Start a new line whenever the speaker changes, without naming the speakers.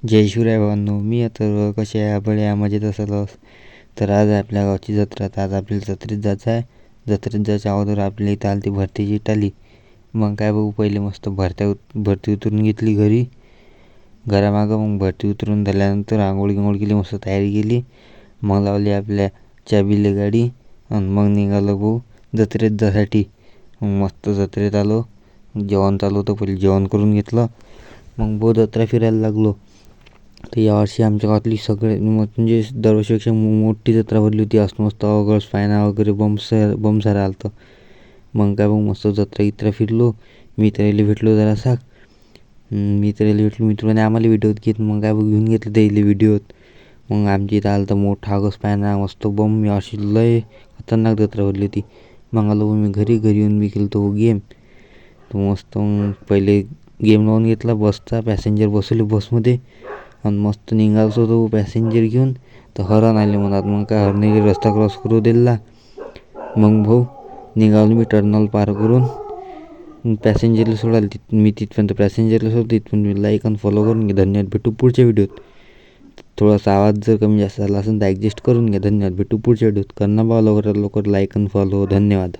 जय शिवराय भावांनो, मी आता कसे आहे बळे मजेत असालच. तर आज आहे आपल्या गावची जत्रा. तर आज आपल्याला जत्रेत जायचं आहे. जत्रेत जायच्या अगोदर आपल्या इथं आली ती भरतीची टाली. मग काय बघू, पहिले मस्त भरती उतरून घेतली घरी घरामागं. मग भरती उतरून झाल्यानंतर आंघोळ केली, मस्त तयारी केली. मग लावली आपल्या चाबीले गाडी आणि मग निघालो भाऊ जत्रेत जासाठी. मग मस्त जत्रेत आलो. जेवण चालू होतं, पहिले जेवण करून घेतलं. मग भाऊ जत्रा फिरायला लागलो. तर यावर्षी आमच्या गावातली सगळे म्हणजे दरवर्षीपेक्षा मोठी जत्रा भरली होती. असं मस्त ऑगस्ट फायना वगैरे बम सारं आलं होतं. मग काय मग मस्त जत्रा फिरलो. मित्राला भेटलो जरासा. मित्राने आम्हाला व्हिडिओत घेत. मग काय घेऊन घेतलं त्याला व्हिडिओत. मग आमच्या इथं आलं तर मोठा ऑगस्ट फायना मस्त बम. अशी लय खतरनाक जत्रा भरली होती. मग आलो मी घरी येऊन मी केलं तो गेम. तो मस्त मग पहिले गेम लावून घेतला बसचा. पॅसेंजर बसवले बसमध्ये आणि मस्त निघालो होतो पॅसेंजर घेऊन. तर हरण आले मनात. मग काय हरणे रस्ता क्रॉस करू दिला. मग भाऊ निघालो मी टर्नल पार करून पॅसेंजरला सोडायला. मी तिथपर्यंत पॅसेंजरला सोडतो. तिथपर्यंत मी लाईक आणि फॉलो करून घ्या. धन्यवाद. भेटू पुढच्या व्हिडिओत. थोडासा आवाज जर कमी जास्त झाला असेल तर ॲडजस्ट करून घ्या. धन्यवाद. भेटू पुढच्या व्हिडिओत. करणं बा लवकर लाईक आणि फॉलो. धन्यवाद.